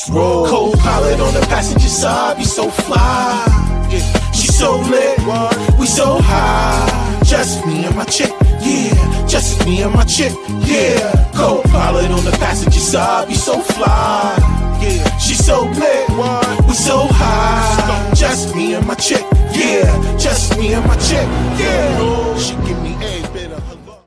let's roll. Co-pilot on the passenger side, be so fly. Yeah, she so lit, we so high. Just me and my chick, yeah. Just me and my chick, yeah. Co-pilot on the passenger side, be so fly. Yeah, she so lit, we so high. Just me and my chick, yeah. Just me and my chick, yeah. She give me a bit of her love.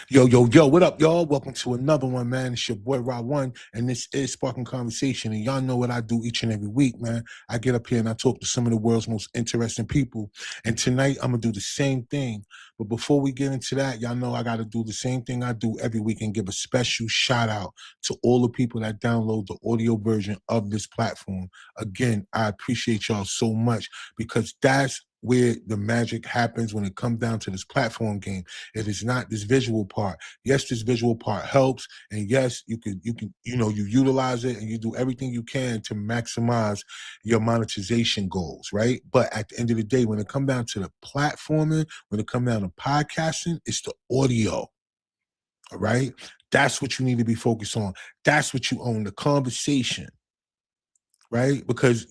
Yo, what up, y'all? Welcome to another one, man. It's your boy, Ra1, and this is Sparking Conversation, and y'all know what I do each and every week, man. I get up here and I talk to some of the world's most interesting people, and tonight I'm going to do the same thing. But before we get into that, y'all know I got to do the same thing I do every week and give a special shout out to all the people that download the audio version of this platform. Again, I appreciate y'all so much because that's where the magic happens when it comes down to this platform game. It is not this visual part. Yes, this visual part helps, and yes, you utilize it and you do everything you can to maximize your monetization goals, right? But at the end of the day, when it comes down to the platforming, when it comes down to podcasting, it's the audio. All right? That's what you need to be focused on. That's what you own, the conversation. Right? Because,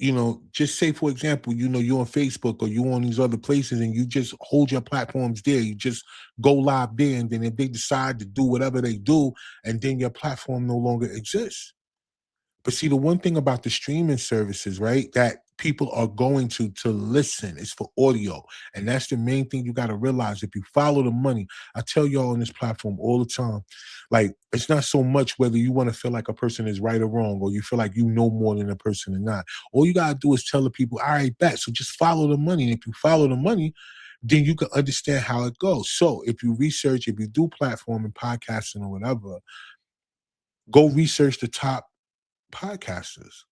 just say, for example, you're on Facebook or you're on these other places and you just hold your platforms there. You just go live there. And then if they decide to do whatever they do, and then your platform no longer exists. But see, the one thing about the streaming services, right, that people are going to listen is for audio. And that's the main thing you got to realize. If you follow the money, I tell y'all on this platform all the time, like, it's not so much whether you want to feel like a person is right or wrong, or you feel like you know more than a person or not. All you got to do is tell the people, all right, bet. So just follow the money. And if you follow the money, then you can understand how it goes. So if you research, if you do platform and podcasting or whatever, go research the top podcasters.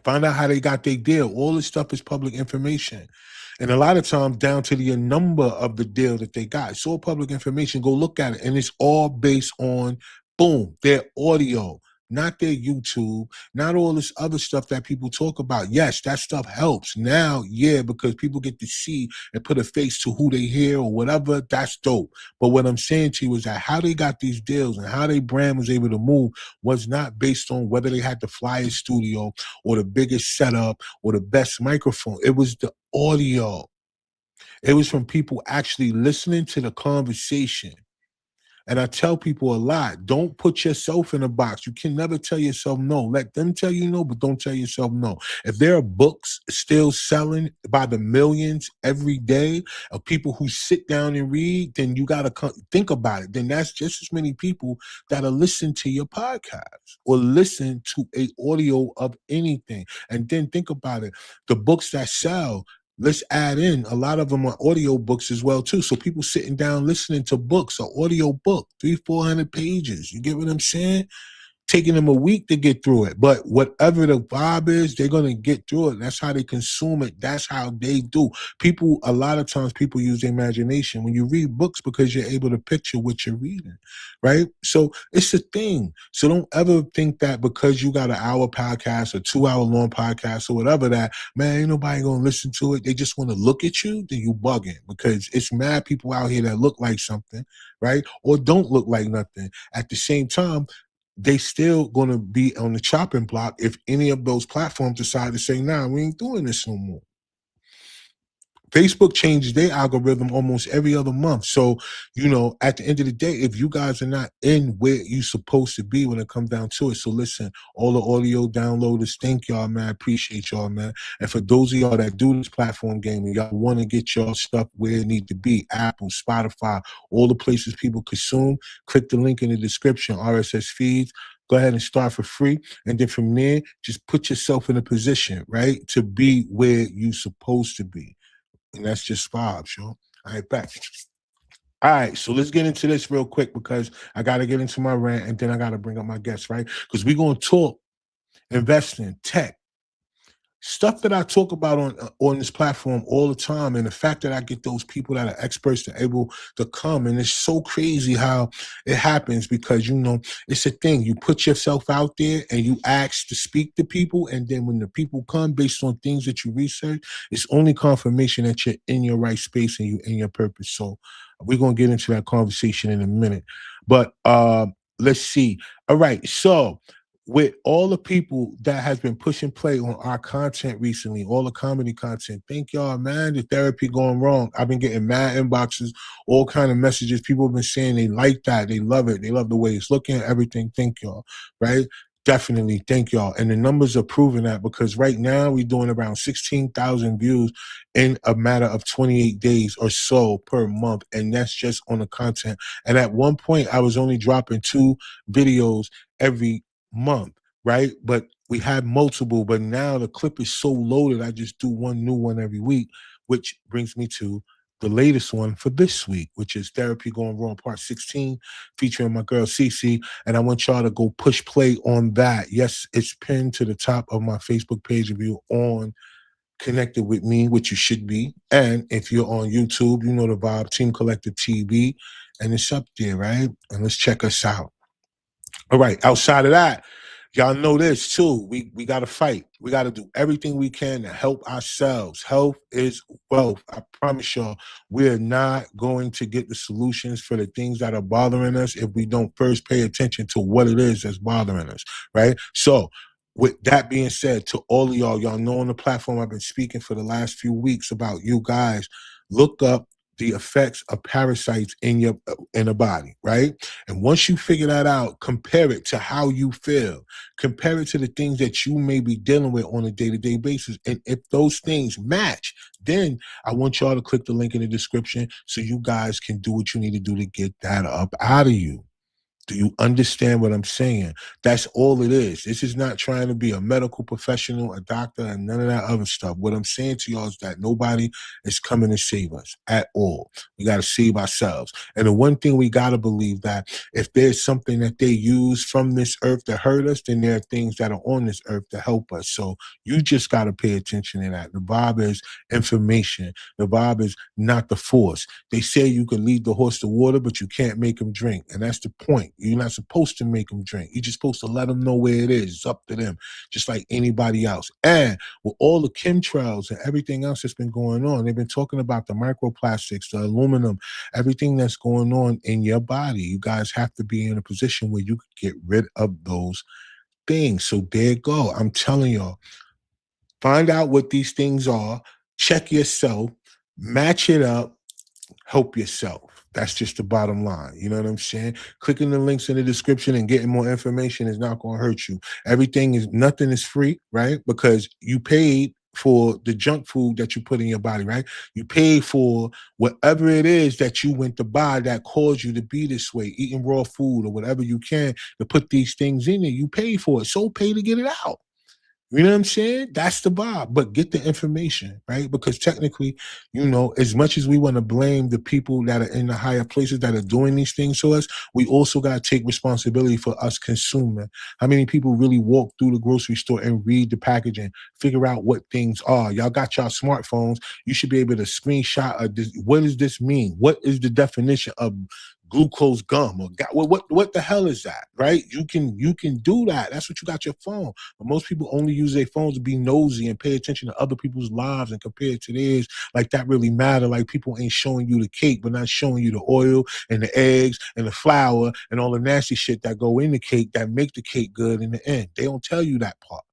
Find out how they got their deal. All this stuff is public information. And a lot of times down to the number of the deal that they got. It's all public information. Go look at it. And it's all based on, boom, their audio, not their YouTube, not all this other stuff that people talk about. Yes, that stuff helps now, yeah, because people get to see and put a face to who they hear or whatever. That's dope. But what I'm saying to you is that how they got these deals and how their brand was able to move was not based on whether they had the flyest studio or the biggest setup or the best microphone. It was the audio. It was from people actually listening to the conversation. And I tell people a lot, don't put yourself in a box. You can never tell yourself no. Let them tell you no, but don't tell yourself no. If there are books still selling by the millions every day of people who sit down and read, then you got to think about it. Then that's just as many people that'll listen to your podcast or listen to an audio of anything. And then think about it. The books that sell, let's add in, a lot of them are audio books as well, too. So people sitting down listening to books, an audio book, 300-400 pages. You get what I'm saying? Taking them a week to get through it. But whatever the vibe is, they're going to get through it. That's how they consume it. That's how they do. People, a lot of times people use their imagination when you read books because you're able to picture what you're reading, right? So it's a thing. So don't ever think that because you got an hour podcast or 2 hour long podcast or whatever that, man, ain't nobody going to listen to it. They just want to look at you, then you bugging, because it's mad people out here that look like something, right? Or don't look like nothing. At the same time, they still going to be on the chopping block if any of those platforms decide to say, nah, we ain't doing this no more. Facebook changes their algorithm almost every other month. So, at the end of the day, if you guys are not in where you're supposed to be when it comes down to it. So listen, all the audio downloaders, thank y'all, man. I appreciate y'all, man. And for those of y'all that do this platform game and y'all want to get y'all stuff where it needs to be, Apple, Spotify, all the places people consume, click the link in the description, RSS feeds. Go ahead and start for free. And then from there, just put yourself in a position, right, to be where you're supposed to be. And that's just vibes, yo. All right, back. All right, so let's get into this real quick because I got to get into my rant and then I got to bring up my guests, right? Because we're going to talk investing, tech, stuff that I talk about on this platform all the time. And the fact that I get those people that are experts that are able to come. And it's so crazy how it happens because, it's a thing. You put yourself out there and you ask to speak to people. And then when the people come based on things that you research, it's only confirmation that you're in your right space and you're in your purpose. So we're going to get into that conversation in a minute. But let's see. All right. So with all the people that has been pushing play on our content recently, all the comedy content, thank y'all, man. The therapy going wrong. I've been getting mad inboxes, all kind of messages. People have been saying they like that, they love it, they love the way it's looking at everything. Thank y'all, right? Definitely, thank y'all. And the numbers are proving that, because right now we're doing around 16,000 views in a matter of 28 days or so per month, and that's just on the content. And at one point, I was only dropping 2 videos every month, right? But we had multiple, but now the clip is so loaded, I just do one new one every week, which brings me to the latest one for this week, which is Therapy Going Wrong Part 16, featuring my girl Cece. And I want y'all to go push play on that. Yes, it's pinned to the top of my Facebook page if you're on connected with me, which you should be. And if you're on YouTube, you know the vibe, Team Collective TV, and it's up there, right? And let's check us out. All right, outside of that, y'all know this too. We got to fight. We got to do everything we can to help ourselves. Health is wealth. I promise y'all, we're not going to get the solutions for the things that are bothering us if we don't first pay attention to what it is that's bothering us, right? So, with that being said, to all of y'all know on the platform I've been speaking for the last few weeks about you guys, look up the effects of parasites in the body, right? And once you figure that out, compare it to how you feel. Compare it to the things that you may be dealing with on a day-to-day basis. And if those things match, then I want y'all to click the link in the description so you guys can do what you need to do to get that up out of you. Do you understand what I'm saying? That's all it is. This is not trying to be a medical professional, a doctor, and none of that other stuff. What I'm saying to y'all is that nobody is coming to save us at all. We got to save ourselves. And the one thing we got to believe, that if there's something that they use from this earth to hurt us, then there are things that are on this earth to help us. So you just got to pay attention to that. The vibe is information. The vibe is not the force. They say you can lead the horse to water, but you can't make him drink. And that's the point. You're not supposed to make them drink. You're just supposed to let them know where it is. It's up to them, just like anybody else. And with all the chemtrails and everything else that's been going on, they've been talking about the microplastics, the aluminum, everything that's going on in your body. You guys have to be in a position where you can get rid of those things. So there you go. I'm telling y'all, find out what these things are, check yourself, match it up, help yourself. That's just the bottom line. You know what I'm saying? Clicking the links in the description and getting more information is not going to hurt you. Nothing is free, right? Because you paid for the junk food that you put in your body, right? You paid for whatever it is that you went to buy that caused you to be this way, eating raw food or whatever you can to put these things in there. You pay for it. So pay to get it out. You know what I'm saying? That's the vibe. But get the information, right? Because technically, as much as we want to blame the people that are in the higher places that are doing these things to us, we also got to take responsibility for us consuming. How many people really walk through the grocery store and read the packaging, figure out what things are? Y'all got y'all smartphones. You should be able to screenshot this. What does this mean? What is the definition of glucose gum? Or what the hell is that, right? You can do that. That's what you got your phone. But most people only use their phones to be nosy and pay attention to other people's lives and compare it to theirs. Like that really matter. Like people ain't showing you the cake, but not showing you the oil and the eggs and the flour and all the nasty shit that go in the cake that make the cake good in the end. They don't tell you that part.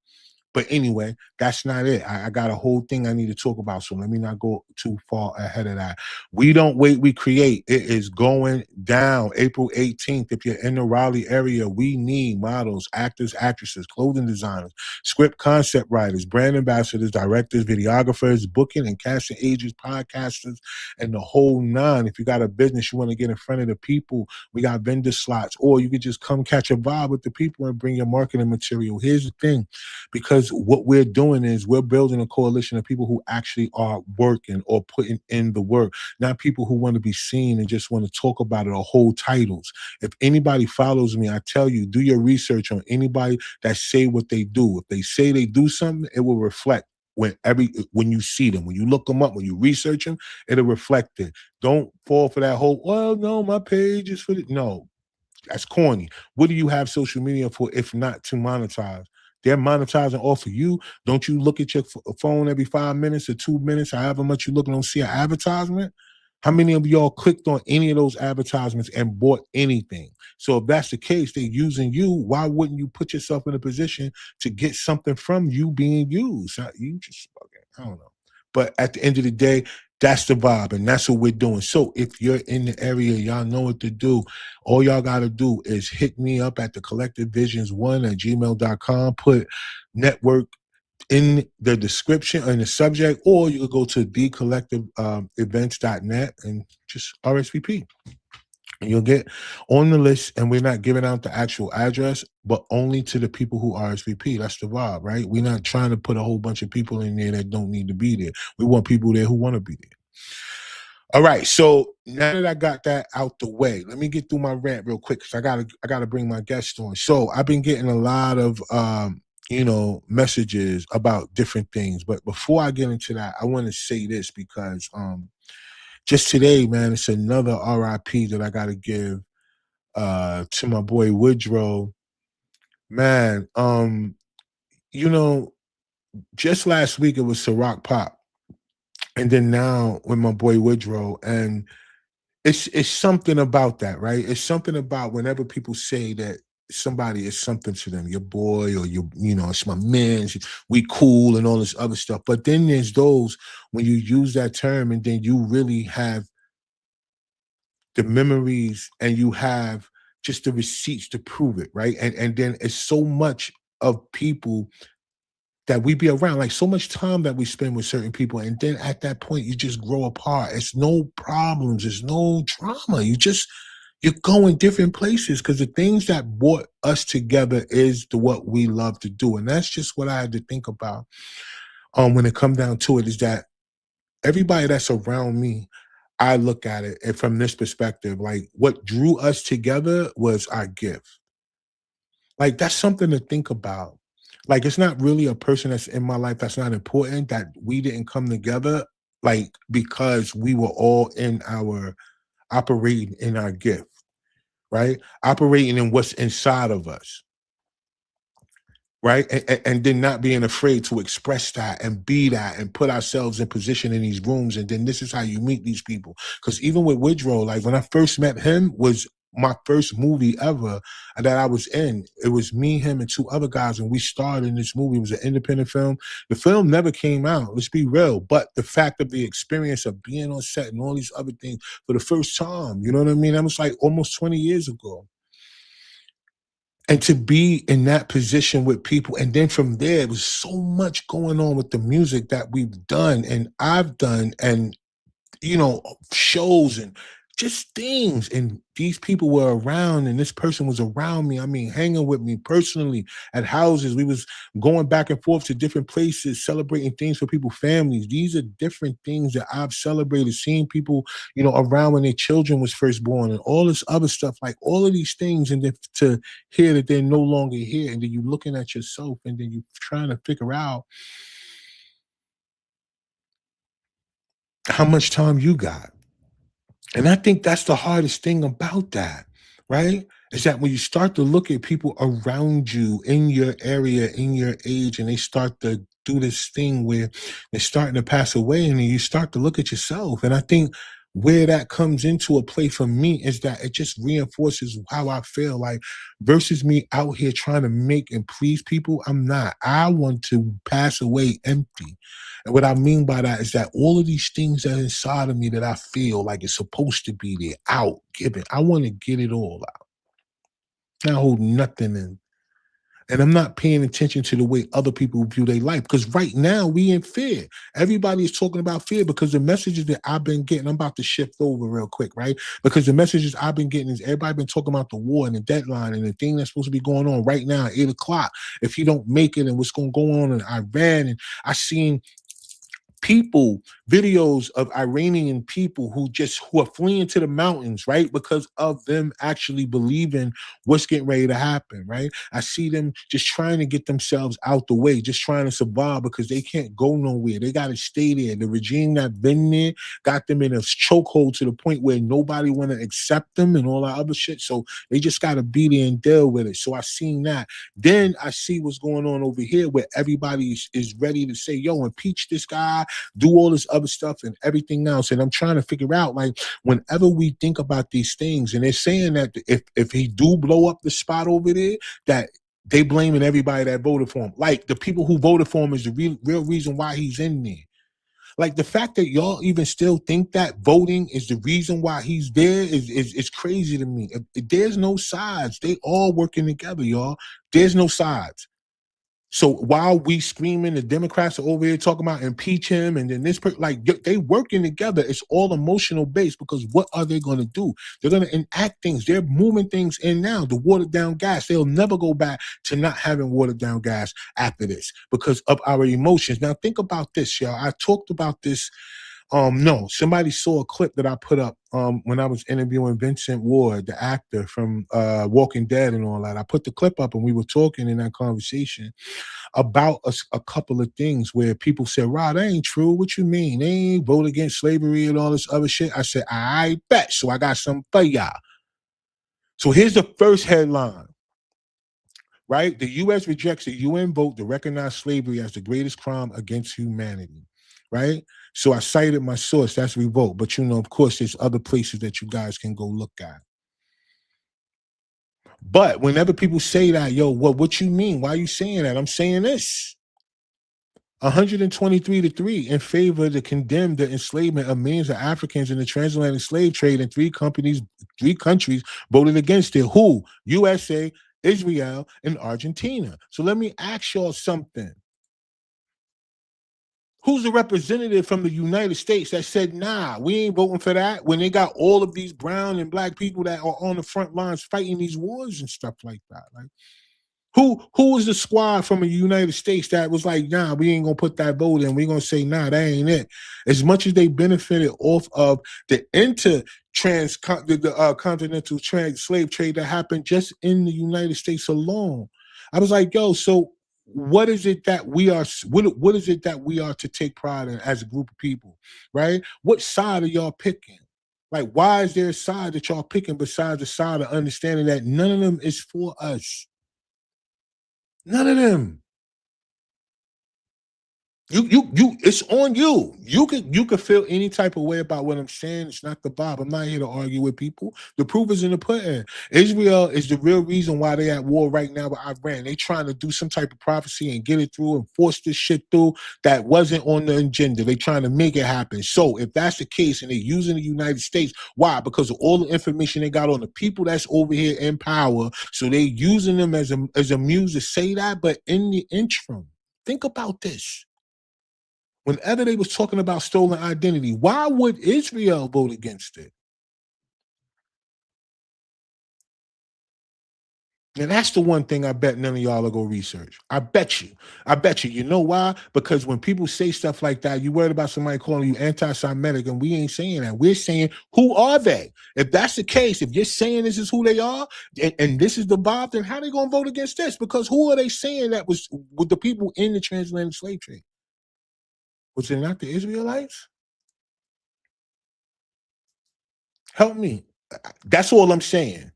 But anyway, that's not it. I got a whole thing I need to talk about, so let me not go too far ahead of that. We don't wait, we create. It is going down April 18th. If you're in the Raleigh area, we need models, actors, actresses, clothing designers, script concept writers, brand ambassadors, directors, videographers, booking and casting agents, podcasters, and the whole nine. If you got a business, you want to get in front of the people, we got vendor slots, or you could just come catch a vibe with the people and bring your marketing material. Here's the thing, because what we're doing is we're building a coalition of people who actually are working or putting in the work, not people who want to be seen and just want to talk about it or hold titles. If anybody follows me, I tell you, do your research on anybody that say what they do. If they say they do something, it will reflect when you see them, when you look them up, when you research them, it'll reflect it. Don't fall for that whole, well, no, my page is for no, that's corny. What do you have social media for if not to monetize? They're monetizing off of you. Don't you look at your phone every 5 minutes or 2 minutes, however much you look and don't see an advertisement? How many of y'all clicked on any of those advertisements and bought anything? So if that's the case, they're using you. Why wouldn't you put yourself in a position to get something from you being used? You just, okay, I don't know. But at the end of the day, that's the vibe, and that's what we're doing. So if you're in the area, y'all know what to do. All y'all got to do is hit me up at the collectivevisions1@gmail.com, put network in the description or in the subject, or you could go to thecollectiveevents.net and just RSVP. And you'll get on the list, and we're not giving out the actual address, but only to the people who RSVP. That's the vibe, right? We're not trying to put a whole bunch of people in there that don't need to be there. We want people there who want to be there. All right, so now that I got that out the way, let me get through my rant real quick because I gotta bring my guest on. So I've been getting a lot of messages about different things. But before I get into that, I want to say this because just today, man, it's another RIP that I gotta give to my boy Woodrow. Man, just last week it was Ciroc Pop. And then now with my boy Woodrow, and it's something about that, right? It's something about whenever people say that somebody is something to them, your boy or it's my man, we cool and all this other stuff. But then there's those when you use that term and then you really have the memories and you have just the receipts to prove it, right? And then it's so much of people that we be around, like so much time that we spend with certain people. And then at that point, you just grow apart. It's no problems. It's no drama. You're going different places because the things that brought us together is what we love to do. And that's just what I had to think about when it comes down to it, is that everybody that's around me, I look at it and from this perspective, like what drew us together was our gift. Like that's something to think about. Like it's not really a person that's in my life that's not important, that we didn't come together, like because we were all in our operating in our gift, right? Operating in what's inside of us, right? And then not being afraid to express that and be that and put ourselves in position in these rooms. And then this is how you meet these people. Because even with Woodrow, like when I first met him was my first movie ever that I was in. It was me, him, and two other guys, and we starred in this movie. It was an independent film. The film never came out, let's be real, but the fact of the experience of being on set and all these other things for the first time, you know what I mean? That was like almost 20 years ago. And to be in that position with people, and then from there, was so much going on with the music that we've done and I've done, and shows and just things. And these people were around, and this person was around me. I mean, hanging with me personally at houses. We was going back and forth to different places, celebrating things for people's families. These are different things that I've celebrated, seeing people, around when their children was first born and all this other stuff, like all of these things. And then to hear that they're no longer here, and then you looking at yourself and then you trying to figure out how much time you got. And I think that's the hardest thing about that, right? Is that when you start to look at people around you in your area, in your age, and they start to do this thing where they're starting to pass away, and then you start to look at yourself. And I think where that comes into a play for me is that it just reinforces how I feel, like versus me out here trying to make and please people. I'm not. I want to pass away empty. And what I mean by that is that all of these things that are inside of me that I feel like it's supposed to be there, out, given, I want to get it all out. Not hold nothing in. And I'm not paying attention to the way other people view their life. Because right now we in fear. Everybody is talking about fear because the messages that I've been getting, I'm about to shift over real quick, right? Because the messages I've been getting is everybody been talking about the war and the deadline and the thing that's supposed to be going on right now at 8 o'clock. If you don't make it and what's going to go on in Iran. And I seen people, videos of Iranian people who are fleeing to the mountains, right? Because of them actually believing what's getting ready to happen, right? I see them just trying to get themselves out the way, just trying to survive because they can't go nowhere. They got to stay there. The regime that been there got them in a chokehold to the point where nobody want to accept them and all that other shit. So they just got to be there and deal with it. So I seen that. Then I see what's going on over here where everybody is ready to say, yo, impeach this guy, do all this other stuff and everything else. And I'm trying to figure out, like, whenever we think about these things, and they're saying that if he do blow up the spot over there, that they blaming everybody that voted for him. Like, the people who voted for him is the real reason why he's in there. Like, the fact that y'all even still think that voting is the reason why he's there is crazy to me. There's no sides. They all working together, y'all. There's no sides. So while we screaming, the Democrats are over here talking about impeach him, and then like, they working together. It's all emotional based, because what are they going to do? They're going to enact things. They're moving things in now. The watered down gas. They'll never go back to not having watered down gas after this because of our emotions. Now think about this, y'all. I talked about this. No, somebody saw a clip that I put up when I was interviewing Vincent Ward, the actor from Walking Dead and all that. I put the clip up, and we were talking in that conversation about a couple of things where people said, "Rod, that ain't true. What you mean? They ain't vote against slavery and all this other shit." I said, "I bet." So I got some for y'all. So here's the first headline. Right? The U.S. rejects a UN vote to recognize slavery as the greatest crime against humanity. Right? So I cited my source. That's Revolt. But, of course, there's other places that you guys can go look at. But whenever people say that, yo, what you mean? Why are you saying that? I'm saying this. 123-3 in favor to condemn the enslavement of millions of Africans in the transatlantic slave trade, and three countries voted against it. Who? USA, Israel, and Argentina. So let me ask y'all something. Who's the representative from the United States that said, nah, we ain't voting for that, when they got all of these brown and black people that are on the front lines fighting these wars and stuff like that? Like, who was the squad from the United States that was like, nah, we ain't gonna put that vote in. We're gonna say, nah, that ain't it. As much as they benefited off of the continental slave trade that happened just in the United States alone. I was like, yo, so what is it that we are? What is it that we are to take pride in as a group of people, right? What side are y'all picking? Like, why is there a side that y'all picking besides the side of understanding that none of them is for us? None of them. It's on you. You could feel any type of way about what I'm saying. It's not the Bob. I'm not here to argue with people. The proof is in the pudding. Israel is the real reason why they're at war right now with Iran. They trying to do some type of prophecy and get it through and force this shit through that wasn't on the agenda. They trying to make it happen. So if that's the case and they're using the United States, why? Because of all the information they got on the people that's over here in power. So they're using them as a muse to say that. But in the interim, think about this. Whenever they was talking about stolen identity, why would Israel vote against it? And that's the one thing I bet none of y'all will go research. I bet you. You know why? Because when people say stuff like that, you worried about somebody calling you anti-Semitic, and we ain't saying that. We're saying, who are they? If that's the case, if you're saying this is who they are, and this is the Bob, then how are they going to vote against this? Because who are they saying that was with the people in the transatlantic slave trade? Was it not the Israelites? Help me. That's all I'm saying.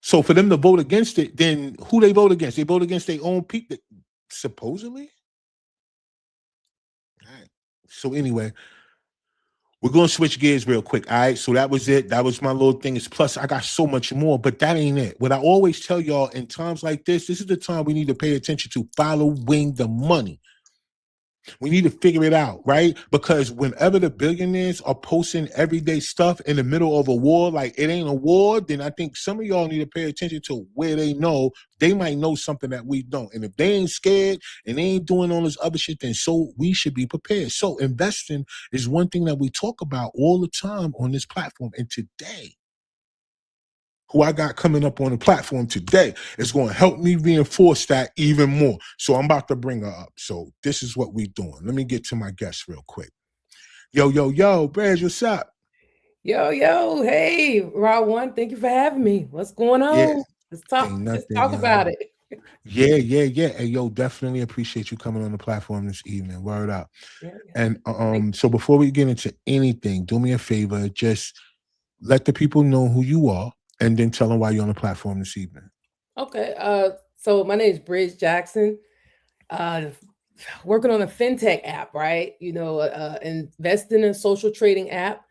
So for them to vote against it, then who they vote against? They vote against their own people, supposedly. All right. So anyway, we're going to switch gears real quick. All right. So that was it. That was my little thing. Plus, I got so much more, but that ain't it. What I always tell y'all in times like this is the time we need to pay attention to following the money. We need to figure it out, right? Because whenever the billionaires are posting everyday stuff in the middle of a war, like it ain't a war, then I think some of y'all need to pay attention to where they might know something that we don't. And if they ain't scared and they ain't doing all this other shit, then so we should be prepared. So investing is one thing that we talk about all the time on this platform. And today, who I got coming up on the platform today is going to help me reinforce that even more. So I'm about to bring her up. So this is what we doing. Let me get to my guest real quick. Yo, Bridge, what's up? Yo, hey, Raw One, thank you for having me. What's going Yeah, on? ain't Let's nothing, talk about it. Yeah. Hey, yo, definitely appreciate you coming on the platform this evening. Word up. Yeah. And so before we get into anything, do me a favor, just let the people know who you are and then tell them why you're on the platform this evening. Okay. So my name is Bridge Jackson. Uh, working on a fintech app, right? Invest in a social trading app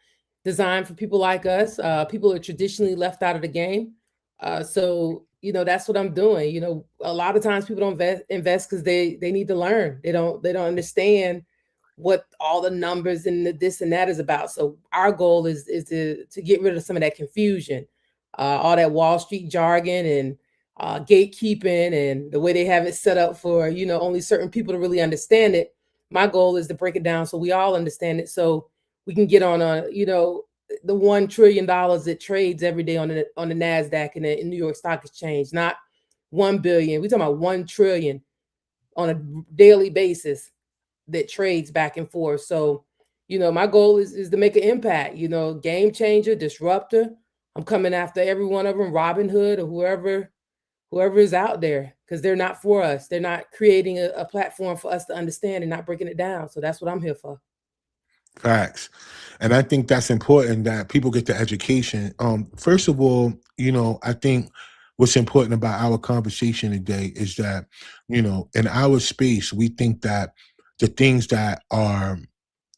designed for people like us. People are traditionally left out of the game. So that's what I'm doing. A lot of times people don't invest because they need to learn. They don't understand what all the numbers and this and that is about. So our goal is to get rid of some of that confusion, all that Wall Street jargon and gatekeeping and the way they have it set up for only certain people to really understand it. My goal is to break it down so we all understand it, so we can get on the $1 trillion that trades every day on the Nasdaq and the New York Stock Exchange, not 1 billion. We're talking about 1 trillion on a daily basis that trades back and forth. So, my goal is to make an impact, game changer, disruptor. I'm coming after every one of them, Robin Hood or whoever is out there, because they're not for us. They're not creating a platform for us to understand and not breaking it down. So that's what I'm here for. Facts. And I think that's important that people get the education. First of all, I think what's important about our conversation today is that, in our space, we think that the things that are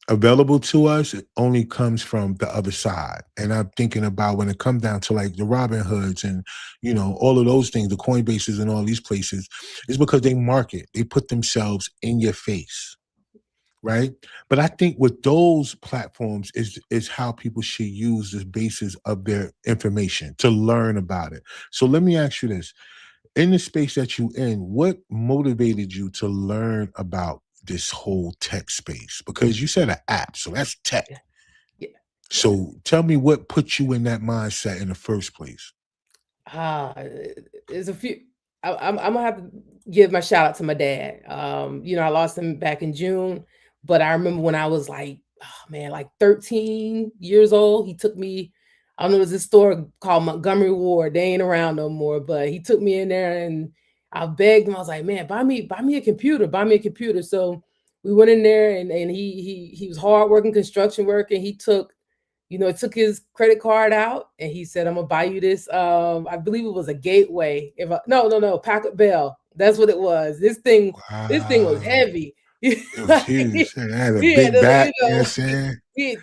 available to us, it only comes from the other side. And I'm thinking about when it comes down to like the Robin Hoods and, all of those things, the Coinbases and all these places, is because they market, they put themselves in your face. Right. But I think with those platforms is how people should use the basis of their information to learn about it. So let me ask you this. In the space that you in, what motivated you to learn about this whole tech space? Because you said an app, so that's tech. Yeah, yeah, yeah. So tell me what put you in that mindset in the first place. Ah, there's a few. I'm gonna have to give my shout out to my dad. I lost him back in June, but I remember when I was like, oh man, like 13 years old. He took me. I don't know, there's this store called Montgomery Ward. They ain't around no more, but he took me in there and I begged him. I was like, man, buy me a computer, buy me a computer. So we went in there and he was hard working construction work and he took his credit card out and he said, I'm gonna buy you this. I believe it was a Gateway. No, Packard Bell. That's what it was. This thing was Wow. heavy. It was Like, huge. It had a we had big to, back, you know what I'm saying?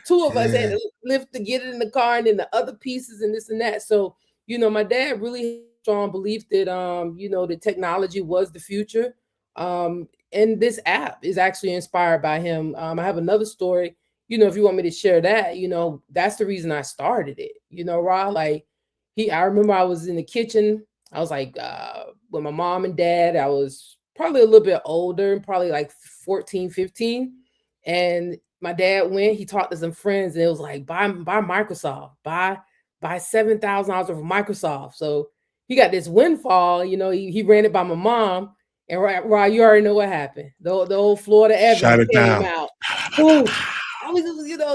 two of us had Yeah. to lift to get it in the car and then the other pieces and this and that. So, my dad really had a strong belief that the technology was the future. And this app is actually inspired by him. I have another story, if you want me to share that, that's the reason I started it, Ra. Like I remember I was in the kitchen. I was like, with my mom and dad. I was probably a little bit older, probably like 14, 15. And my dad went, he talked to some friends, and it was like, buy Microsoft, buy $7,000 worth of Microsoft. So he got this windfall, he ran it by my mom. And right, you already know what happened. The old Florida Shut Evans it came down. out. Boom. I was,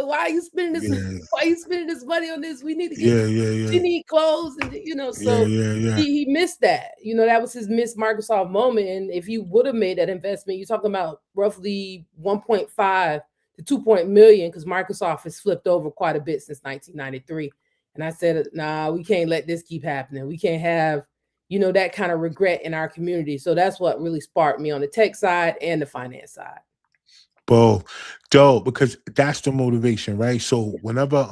why are you spending this? Yeah. Why are you spending this money on this? We need to get. Yeah, yeah, She yeah. need clothes, and Yeah, so yeah, yeah. he missed that. That was his missed Microsoft moment. And if he would have made that investment, you're talking about roughly 1.5 to 2 million, because Microsoft has flipped over quite a bit since 1993. And I said, nah, we can't let this keep happening. We can't have that kind of regret in our community. So that's what really sparked me on the tech side and the finance side. Both. Dope, because that's the motivation, right? So whenever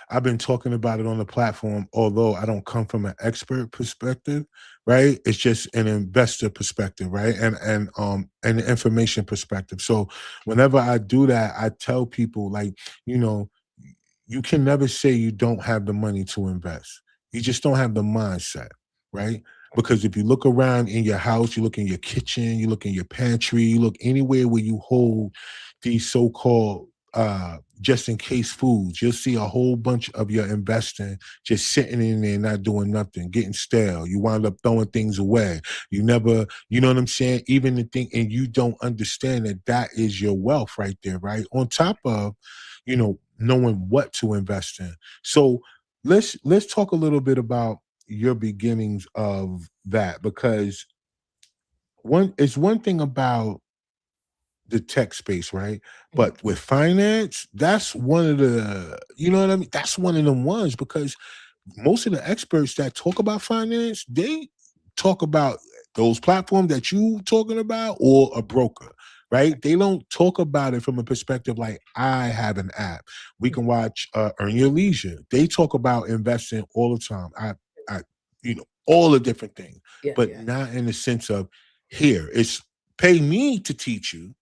I've been talking about it on the platform, although I don't come from an expert perspective, right? It's just an investor perspective, right? And an information perspective. So whenever I do that, I tell people like, you know, you can never say you don't have the money to invest. You just don't have the mindset, right? Because if you look around in your house, you look in your kitchen, you look in your pantry, you look anywhere where you hold these so-called just in case foods, you'll see a whole bunch of your investing just sitting in there not doing nothing, getting stale. You wind up throwing things away. You never, you know what I'm saying? Even the thing, and you don't understand that that is your wealth right there, right? On top of, knowing what to invest in. So let's talk a little bit about your beginnings of that, because one thing about the tech space, right? Mhm. But with finance, that's one of the, you know what I mean? That's one of them ones, because most of the experts that talk about finance, they talk about those platforms that you talking about, or a broker, right? They don't talk about it from a perspective like, I have an app. We can watch Earn Your Leisure. They talk about investing all the time. I, all the different things, Yeah, but yeah. not in the sense of, here, it's pay me to teach you,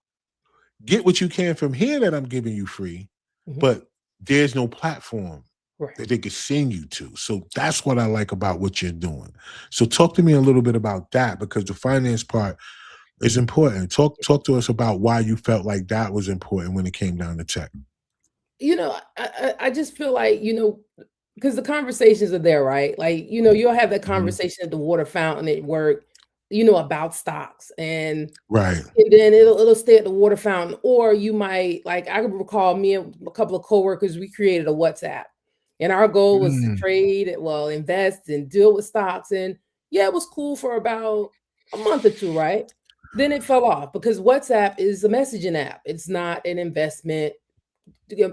get what you can from here that I'm giving you free, Mhm. but there's no platform Right. that they could send you to. So that's what I like about what you're doing. So talk to me a little bit about that, because the finance part is important. Talk to us about why you felt like that was important when it came down to tech. I just feel like, because the conversations are there, right? Like, you'll have that Mhm. conversation at the water fountain at work, about stocks, Right. and then it'll stay at the water fountain, or you might, like, I recall me and a couple of coworkers, we created a WhatsApp, and our goal was to Mm. trade, well, invest and deal with stocks, and yeah, it was cool for about a month or two, right? Then it fell off because WhatsApp is a messaging app. It's not an investment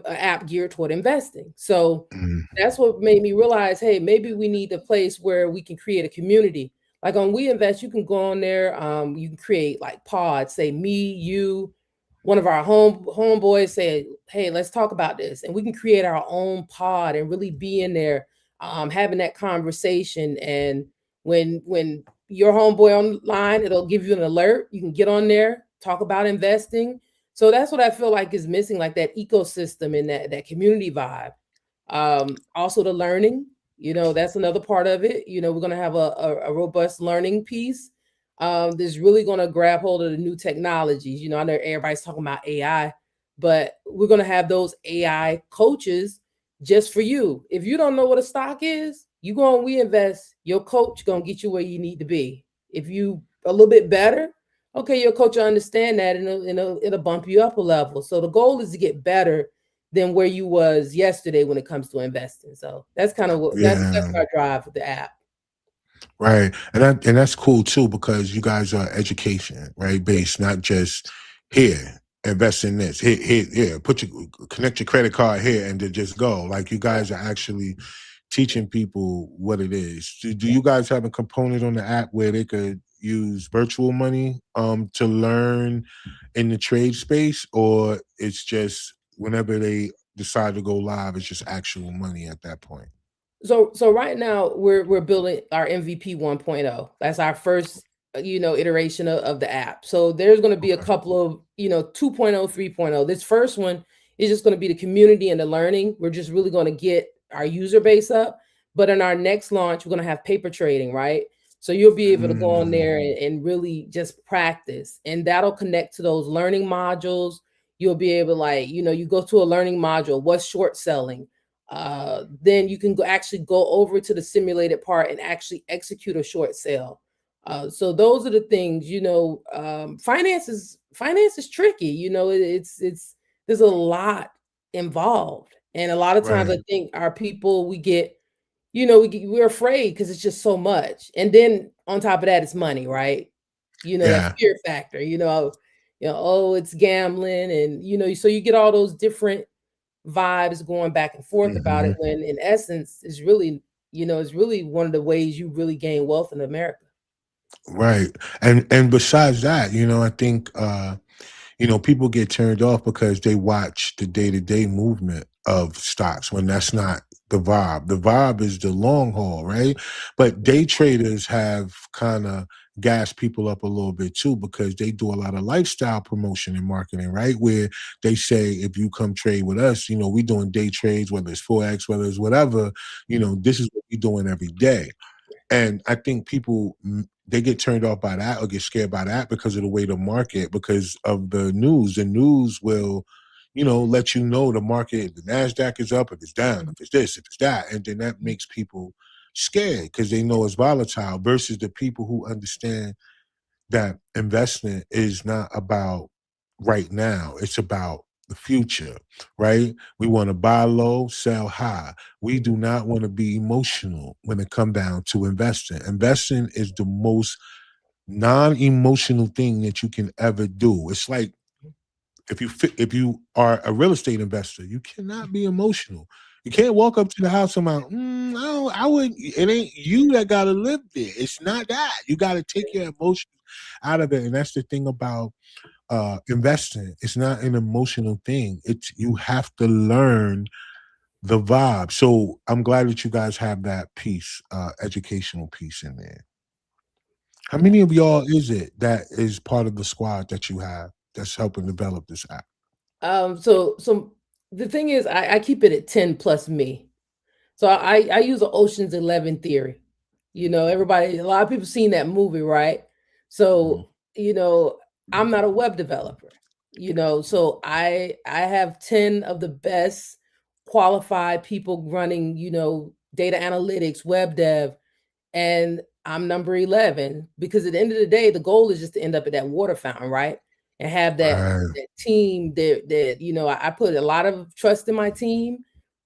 app geared toward investing. So Mm. that's what made me realize, hey, maybe we need a place where we can create a community. Like on We Invest, you can go on there. You can create like pods. Say me, you, one of our homeboys say, hey, let's talk about this, and we can create our own pod and really be in there, having that conversation. And when your homeboy online, it'll give you an alert. You can get on there, talk about investing. So that's what I feel like is missing, like that ecosystem and that community vibe. Also the learning, that's another part of it. We're gonna have a robust learning piece. That's really gonna grab hold of the new technologies. I know everybody's talking about AI, but we're gonna have those AI coaches just for you. If you don't know what a stock is, you go and We Invest, your coach gonna get you where you need to be. If you a little bit better, okay, your coach will understand that, and it'll bump you up a level. So the goal is to get better than where you was yesterday when it comes to investing. So that's kind of what that's Yeah. our drive with the app. Right. And that's cool too, because you guys are education, right? Yeah, Based, not just here, invest in this. Here, connect your credit card here and then just go. Like, you yeah, guys are actually teaching people what it is. Do yeah. you guys have a component on the app where they could use virtual money to learn in the trade space, or it's just whenever they decide to go live, it's just actual money at that point? So right now we're building our MVP 1.0. That's our first iteration of the app. So there's going to be a Okay. couple of 2.0, 3.0. This first one is just going to be the community and the learning. We're just really going to get our user base up. But in our next launch, we're going to have paper trading, right? So you'll be able to go on Mm. there and really just practice, and that'll connect to those learning modules. You'll be able to, like, you go to a learning module, what's short selling, then you can actually go over to the simulated part and actually execute a short sale. So those are the things. Finance is tricky. It's there's a lot involved, and a lot of times I Right. think our people, we're afraid because it's just so much, and then on top of that, it's money, right? That Yeah. fear factor. Oh, it's gambling, and so you get all those different vibes going back and forth about it, Mhm. when in essence it's really one of the ways you really gain wealth in America. Right. And besides that, I think people get turned off because they watch the day-to-day movement of stocks when that's not the vibe. The vibe is the long haul, right? But day traders have kind of gassed people up a little bit too, because they do a lot of lifestyle promotion and marketing, right? Where they say, if you come trade with us, we doing day trades, whether it's Forex, whether it's whatever, this is what we're doing every day. And I think people, they get turned off by that or get scared by that because of the way the market, because of the news. The news will, let you know the market, the NASDAQ is up, if it's down, Mhm. if it's this, if it's that. And then that makes people scared because they know it's volatile, versus the people who understand that investment is not about right now. It's about the future, right? We want to buy low, sell high. We do not want to be emotional when it come down to investing. Investing is the most non-emotional thing that you can ever do. It's like, if you are a real estate investor, you cannot be emotional. You can't walk up to the house and like, I would. It ain't you that gotta live there. It's not that. You gotta take your emotions out of it, and that's the thing about investing. It's not an emotional thing. It's you have to learn the vibe. So I'm glad that you guys have that piece, educational piece in there. How many of y'all is it that is part of the squad that you have that's helping develop this app? So the thing is, I keep it at 10 plus me. So I use an Ocean's 11 theory. Everybody, a lot of people seen that movie, right? Mhm. So, I'm not a web developer, so I have 10 of the best qualified people running, data analytics, web dev, and I'm number 11 because at the end of the day, the goal is just to end up at that water fountain, right? And have that Right. that team that I put a lot of trust in my team.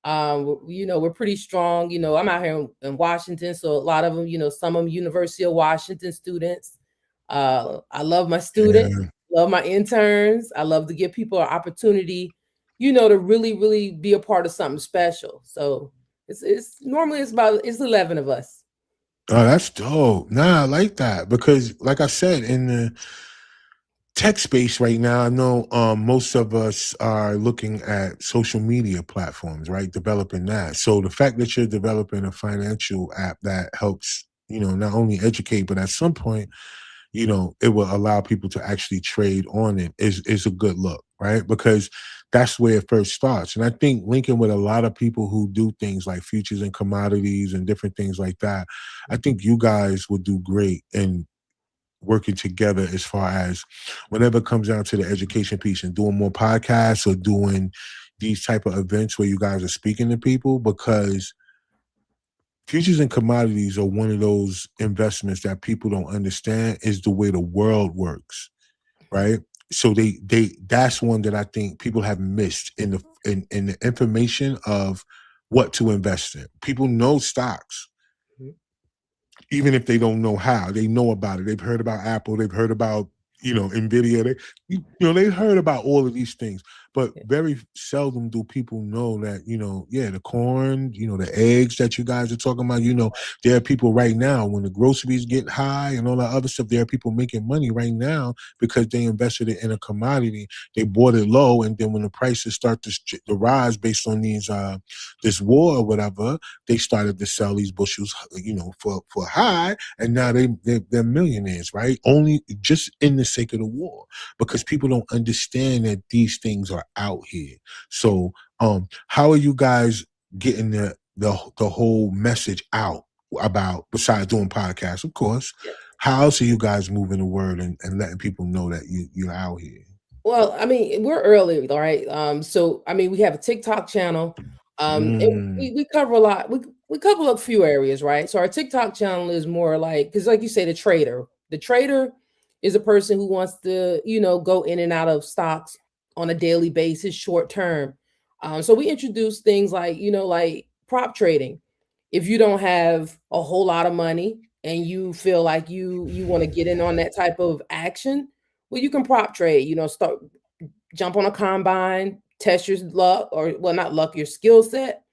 We're pretty strong. I'm out here in Washington, so a lot of them, some of them University of Washington students. I love my students, Yeah. love my interns. I love to give people an opportunity, to really, really be a part of something special. So it's normally it's 11 of us. Oh, that's dope. Nah, I like that because, like I said, in the tech space right now, I know most of us are looking at social media platforms, right? Developing that. So the fact that you're developing a financial app that helps, not only educate, but at some point, it will allow people to actually trade on it is a good look, right? Because that's where it first starts. And I think linking with a lot of people who do things like futures and commodities and different things like that, I think you guys would do great in working together as far as whenever it comes down to the education piece and doing more podcasts or doing these type of events where you guys are speaking to people because futures and commodities are one of those investments that people don't understand is the way the world works, right? So they that's one that I think people have missed in the information of what to invest in. People know stocks, Mhm. even if they don't know how. They know about it. They've heard about Apple. They've heard about Nvidia. They've heard about all of these things, but Yeah. very seldom do people know that yeah, the corn, the eggs that you guys are talking about. There are people right now when the groceries get high and all that other stuff. There are people making money right now because they invested it in a commodity. They bought it low, and then when the prices start to rise based on these this war or whatever, they started to sell these bushels, for high, and now they're millionaires, right? Only just in the sake of the war, because people don't understand that these things are out here. So, how are you guys getting the whole message out about besides doing podcasts, of course? Yeah. How else are you guys moving the word and letting people know that you're out here? Well, I mean, we're early, all right. So I mean, we have a TikTok channel. And Mm, we cover a lot. We cover a few areas, right? So our TikTok channel is more like because, like you say, the trader. The trader is a person who wants to, go in and out of stocks on a daily basis, short term. So we introduce things like, like prop trading. If you don't have a whole lot of money and you feel like you want to get in on that type of action, well, you can prop trade, start jump on a combine, test your luck, or well, not luck, your skill set.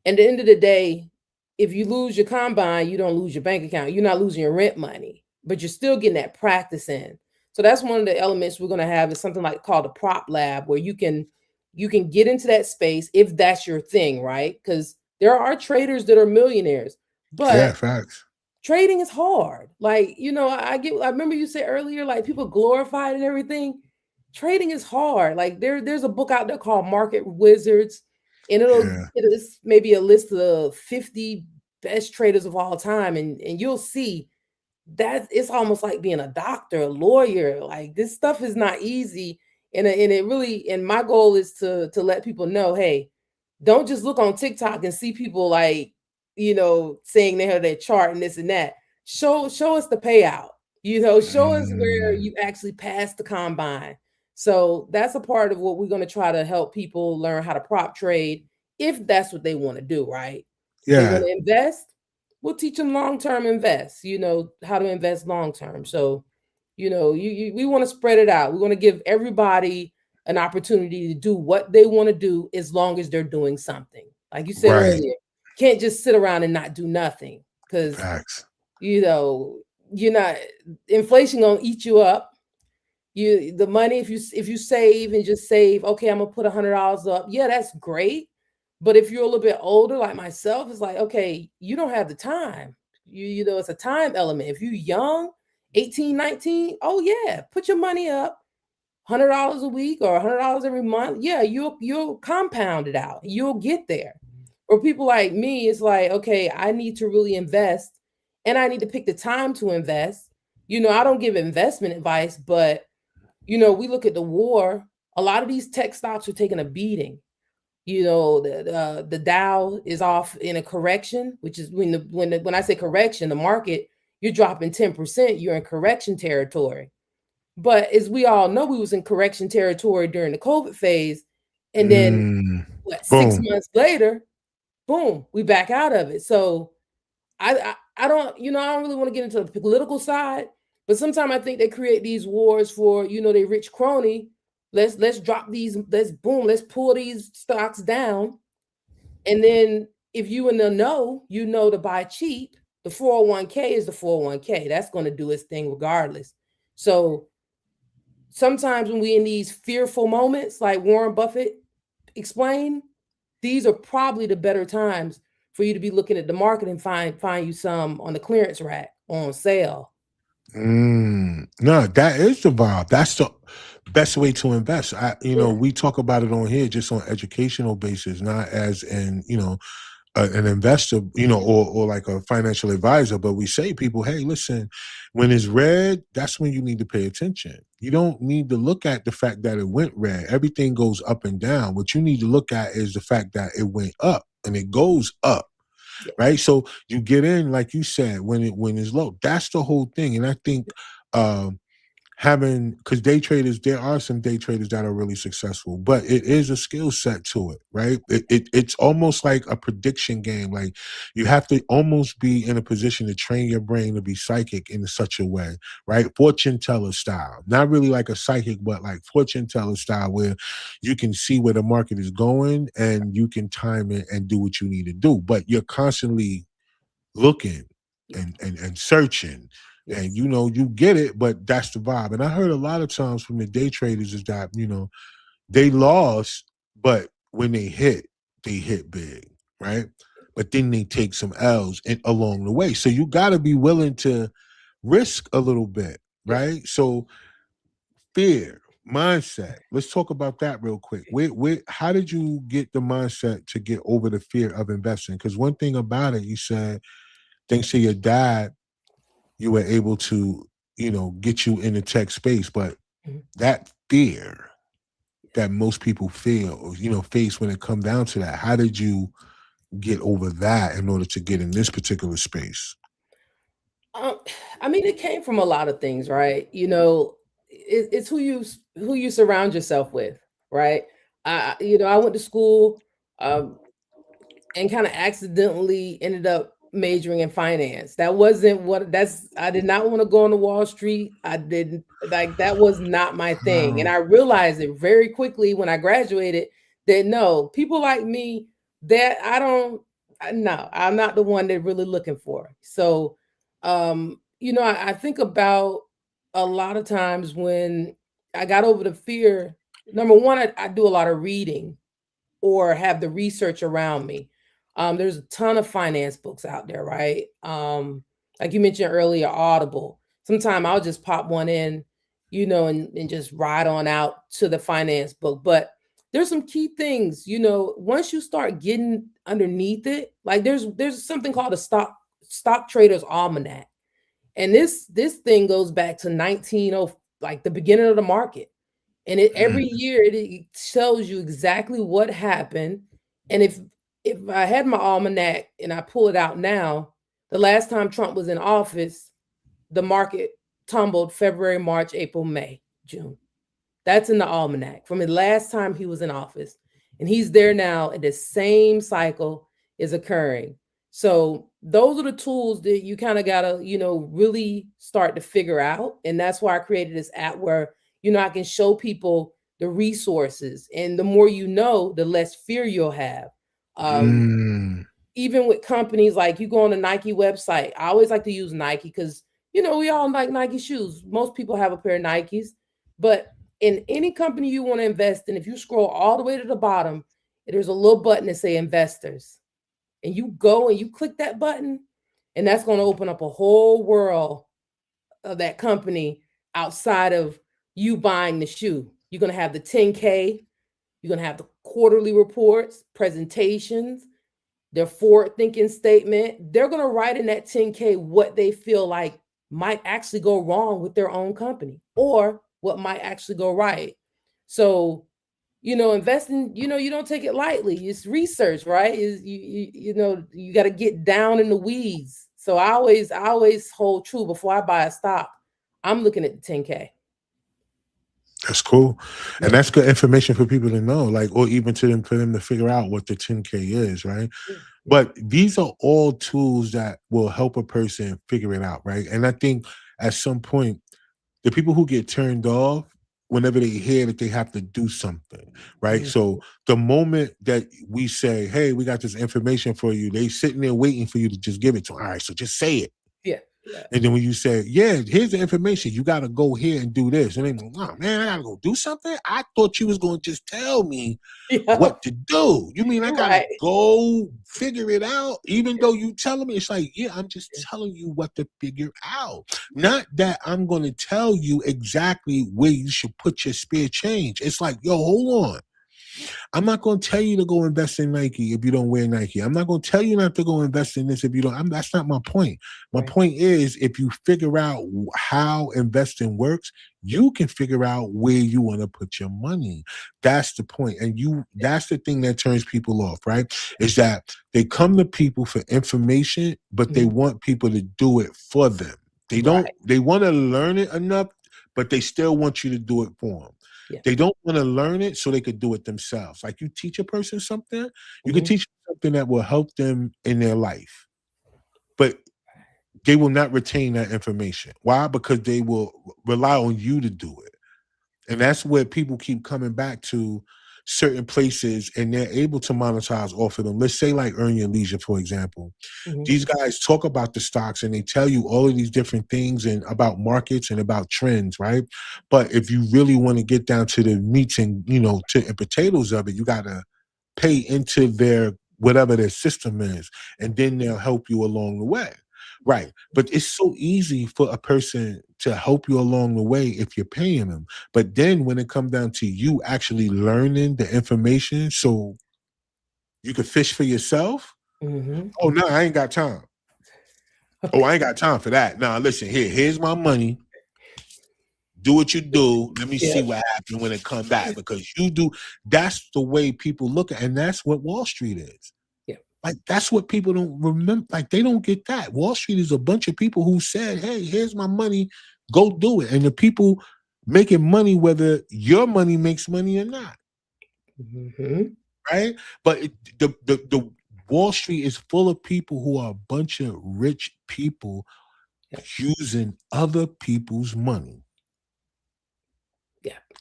And at the end of the day, if you lose your combine, you don't lose your bank account. You're not losing your rent money, but you're still getting that practice in. So that's one of the elements we're going to have is something like called a prop lab where you can get into that space if that's your thing, right? Because there are traders that are millionaires, yeah, but facts. trading is hard. Like, I remember you said earlier, like people glorify it and everything. Trading is hard. Like there's a book out there called Market Wizards, and Yeah, it is maybe a list of 50 best traders of all time, and you'll see that it's almost like being a doctor, a lawyer. Like this stuff is not easy. And it really, and my goal is to let people know, hey, don't just look on TikTok and see people like, saying they have their chart and this and that. Show us the payout, show us where mm, you actually passed the combine. So that's a part of what we're going to try to help people learn how to prop trade if that's what they want to do, right? They want yeah. to invest, we'll teach them long-term invest, how to invest long term. So, we want to spread it out. We want to give everybody an opportunity to do what they want to do as long as they're doing something. Like you said Right. earlier, can't just sit around and not do nothing because, Facts. you know, you're not, inflation gonna eat you up. The money, if you save and just save, okay, I'm gonna put $100 up. Yeah, that's great. But if you're a little bit older, like myself, it's like, okay, you don't have the time. You know, it's a time element. If you're young, 18, 19, oh yeah, put your money up, $100 a week or $100 every month. Yeah, you'll compound it out. You'll get there. For people like me, it's like, okay, I need to really invest and I need to pick the time to invest. I don't give investment advice, but we look at the war. A lot of these tech stocks are taking a beating. The Dow is off in a correction, which is when I say correction, the market, you're dropping 10%, you're in correction territory. But as we all know, we was in correction territory during the COVID phase, and then what? 6 months later, boom, we back out of it. So I don't really want to get into the political side, but sometimes I think they create these wars for they rich crony. Let's drop these. Let's pull these stocks down, and then if you in the know, to buy cheap. The 401k is the 401k. That's going to do its thing regardless. So sometimes when we in these fearful moments, like Warren Buffett explained, these are probably the better times for you to be looking at the market and find you some on the clearance rack on sale. No, that is the vibe. That's the best way to invest. Yeah. We talk about it on here just on educational basis, not as an investor, or like a financial advisor. But we say people, hey, listen, when it's red, that's when you need to pay attention. You don't need to look at the fact that it went red. Everything goes up and down. What you need to look at is the fact that it went up and it goes up. Yeah. Right. So you get in, like you said, when it's low. That's the whole thing. And I think because day traders, there are some day traders that are really successful, but it is a skill set to it, right? It's almost like a prediction game. Like you have to almost be in a position to train your brain to be psychic in such a way, right? Fortune teller style, not really like a psychic, but like fortune teller style, where you can see where the market is going and you can time it and do what you need to do, but you're constantly looking and searching. Yes. And you get it, but that's the vibe. And I heard a lot of times from the day traders is that they lost, but when they hit big, right? But then they take some L's along the way. So you got to be willing to risk a little bit, right? So fear, mindset. Let's talk about that real quick. How did you get the mindset to get over the fear of investing? Because one thing about it, you said, thanks to your dad, you were able to, get you in the tech space. But that fear that most people feel, face when it comes down to that, how did you get over that in order to get in this particular space? I mean, it came from a lot of things, right? It's who you surround yourself with, right? I went to school, and kind of accidentally ended up majoring in finance. I did not want to go on the Wall Street. I didn't like that was not my thing. And I realized it very quickly when I graduated that no, people like me that no, I'm not the one they're really looking for. So I think about a lot of times when I got over the fear. Number one, I do a lot of reading or have the research around me. There's a ton of finance books out there, right? Like you mentioned earlier, Audible. Sometime I'll just pop one in, and just ride on out to the finance book. But there's some key things, once you start getting underneath it, like there's something called a stock trader's almanac. And this thing goes back to 1900, like the beginning of the market. And every year it shows you exactly what happened. And if I had my almanac and I pull it out now, the last time Trump was in office, the market tumbled February, March, April, May, June. That's in the almanac from the last time he was in office. And he's there now, and the same cycle is occurring. So those are the tools that you kind of gotta, really start to figure out. And that's why I created this app where I can show people the resources, and the more the less fear you'll have. Mm. Even with companies, like you go on the Nike website, I always like to use Nike because, we all like Nike shoes. Most people have a pair of Nikes, but in any company you want to invest in, if you scroll all the way to the bottom, there's a little button that say investors, and you go and you click that button, and that's going to open up a whole world of that company outside of you buying the shoe. You're going to have the 10K, you're going to have the quarterly reports, presentations, their forward thinking statement. They're going to write in that 10K what they feel like might actually go wrong with their own company or what might actually go right. So, investing, you don't take it lightly. It's research, right? You got to get down in the weeds. So I always hold true before I buy a stock. I'm looking at the 10K. That's cool. And Yeah. that's good information for people to know, like, or even for them to figure out what the 10K is, right? Yeah. But these are all tools that will help a person figure it out, right? And I think at some point, the people who get turned off whenever they hear that they have to do something, right? Mhm. So the moment that we say, hey, we got this information for you, they sitting there waiting for you to just give it to them. All right, so just say it. Yeah. Yeah. And then when you say, yeah, here's the information, you got to go here and do this. And they go, oh, man, I got to go do something? I thought you was going to just tell me Yeah. what to do. You mean I got to Right. go figure it out? Even though you telling me, it's like, yeah, I'm just telling you what to figure out. Not that I'm going to tell you exactly where you should put your spare change. It's like, yo, hold on. I'm not going to tell you to go invest in Nike if you don't wear Nike. I'm not going to tell you not to go invest in this if you don't. That's not my point. My point is, if you figure out how investing works, you can figure out where you want to put your money. That's the point. And that's the thing that turns people off, right? Is that they come to people for information, but they want people to do it for them. They don't, they want to learn it enough, but they still want you to do it for them. Yeah. They don't want to learn it so they could do it themselves. Like, you teach a person something, you can teach them something that will help them in their life, but they will not retain that information. Why? Because they will rely on you to do it. And that's where people keep coming back to certain places, and they're able to monetize off of them. Let's say like Earn Your Leisure, for example. These guys talk about the stocks and they tell you all of these different things and about markets and about trends, right? But if you really want to get down to the meats and, and potatoes of it, you got to pay into their whatever their system is, and then they'll help you along the way. Right. But it's so easy for a person to help you along the way if you're paying them. But then when it comes down to you actually learning the information so you can fish for yourself, oh, no, I ain't got time. Oh, I ain't got time for that. Now, listen, here's my money. Do what you do. Let me see what happens when it comes back, because you do. That's the way people look at it, and that's what Wall Street is. Like, that's what people don't remember. Like, they don't get that. Wall Street is a bunch of people who said, hey, here's my money, go do it. And the people making money, whether your money makes money or not. Right? But the Wall Street is full of people who are a bunch of rich people using other people's money.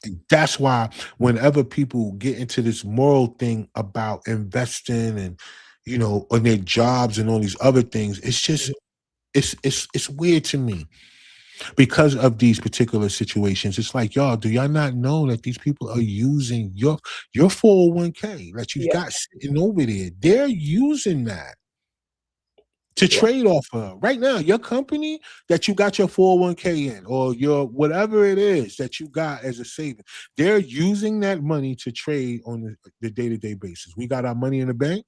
And that's why whenever people get into this moral thing about investing and, on their jobs and all these other things, it's just, it's weird to me because of these particular situations. It's like, y'all, do y'all not know that these people are using your 401k that you got sitting over there? They're using that to trade off of. Right now, your company that you got your 401k in, or your whatever it is that you got as a saving, they're using that money to trade on the day-to-day basis. We got our money in the bank,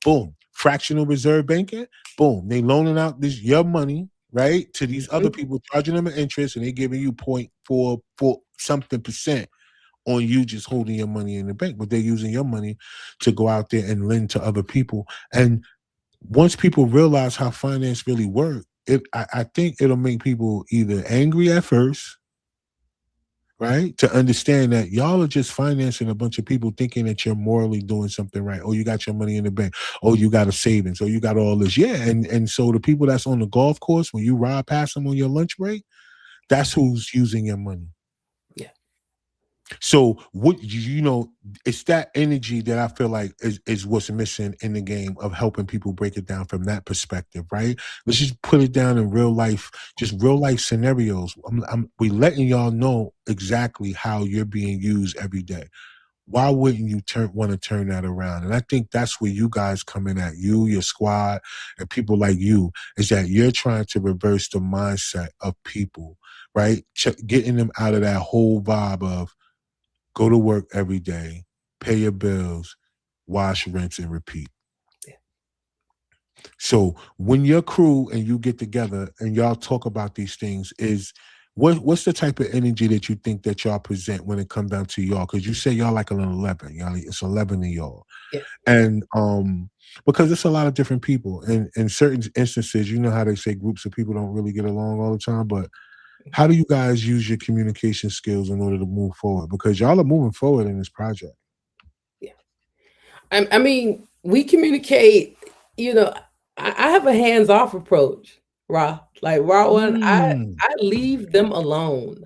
boom. Fractional reserve banking, boom. They loaning out your money, right, to these other people, charging them an interest, and they giving you 0.44 something percent on you just holding your money in the bank. But they're using your money to go out there and lend to other people. And once people realize how finance really works, I think it'll make people either angry at first, right, to understand that y'all are just financing a bunch of people thinking that you're morally doing something right, or you got your money in the bank, or you got a savings, or you got all this. Yeah, and so the people that's on the golf course, when you ride past them on your lunch break, that's who's using your money. Yeah. So what you know, it's that energy that I feel like is what's missing in the game of helping people break it down from that perspective, right? Let's just put it down in real life, just real life scenarios. We letting y'all know exactly how you're being used every day. Why wouldn't you want to turn that around? And I think that's where you guys come in at, you, your squad, and people like you, is that you're trying to reverse the mindset of people, right? Getting them out of that whole vibe of go to work every day, pay your bills, wash, rinse, and repeat. So when your crew and you get together and y'all talk about these things, is what's the type of energy that you think that y'all present when it comes down to y'all? Because you say y'all like an 11, y'all, it's 11 of y'all. Yeah. And because it's a lot of different people. And in certain instances, you know how they say groups of people don't really get along all the time, but how do you guys use your communication skills in order to move forward? Because y'all are moving forward in this project. Yeah. I mean, we communicate, you know, I have a hands-off approach, Ra. Like Raw one, Mm, I leave them alone.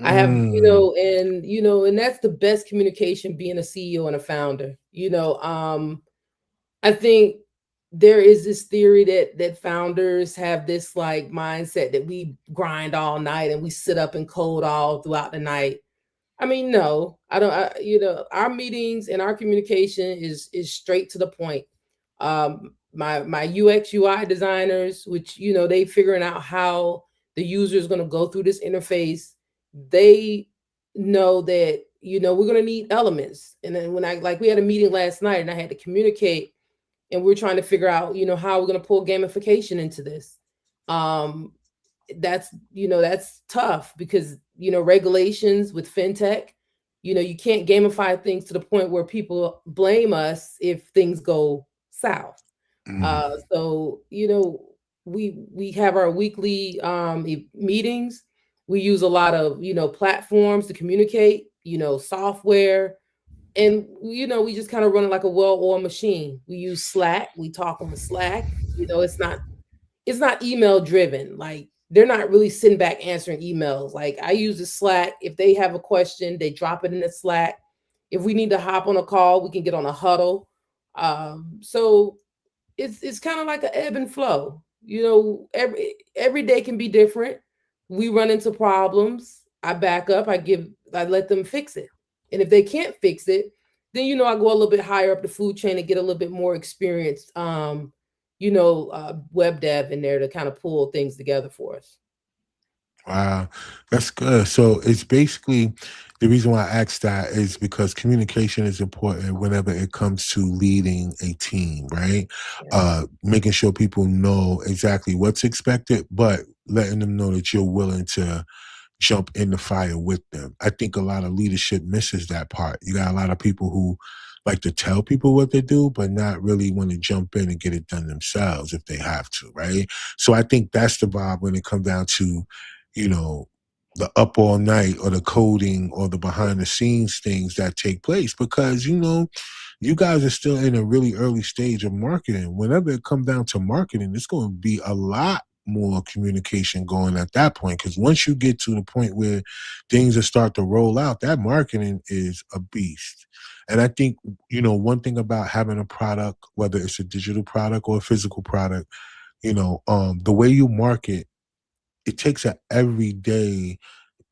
I have, mm, and that's the best communication being a CEO and a founder. I think there is this theory that founders have this like mindset that we grind all night and we sit up and code all throughout the night. I mean, no, I don't. Our meetings and our communication is straight to the point. My UX UI designers, which they figuring out how the user is going to go through this interface, they know that we're going to need elements. And then when we had a meeting last night and I had to communicate, and we're trying to figure out how we're going to pull gamification into this. Um, that's tough because regulations with fintech, you can't gamify things to the point where people blame us if things go south. mm. So we have our weekly meetings. We use a lot of platforms to communicate, software, and we just kind of run it like a well-oiled machine. We use Slack. We talk on Slack. It's not email driven. Like they're not really sitting back answering emails. Like I use the Slack. If they have a question, they drop it in the Slack. If we need to hop on a call, we can get on a huddle. So it's kind of like an ebb and flow. Every day can be different. We run into problems. I back up. I let them fix it. And if they can't fix it, then I go a little bit higher up the food chain and get a little bit more experienced web dev in there to kind of pull things together for us. Wow, that's good. So it's basically the reason why I asked that is because communication is important whenever it comes to leading a team, right? Yeah. Making sure people know exactly what's expected, but letting them know that you're willing to jump in the fire with them. I think a lot of leadership misses that part. You got a lot of people who like to tell people what to do, but not really want to jump in and get it done themselves if they have to, right? So I think that's the vibe when it comes down to, you know, the up all night or the coding or the behind the scenes things that take place because, you guys are still in a really early stage of marketing. Whenever it comes down to marketing, it's going to be a lot more communication going at that point because once you get to the point where things are start to roll out, that marketing is a beast. And I think one thing about having a product, whether it's a digital product or a physical product, the way you market, it takes an everyday,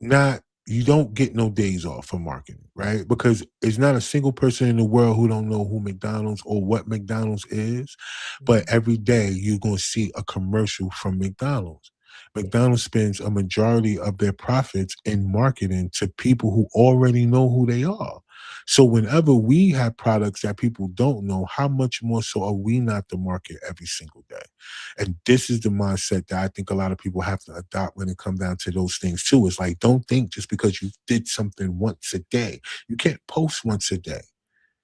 not you don't get no days off for marketing, right? Because it's not a single person in the world who don't know who McDonald's or what McDonald's is, but every day you're going to see a commercial from McDonald's. McDonald's spends a majority of their profits in marketing to people who already know who they are. So whenever we have products that people don't know, how much more so are we not to market every single day? And this is the mindset that I think a lot of people have to adopt when it comes down to those things too. It's like, don't think just because you did something once a day, you can't post once a day.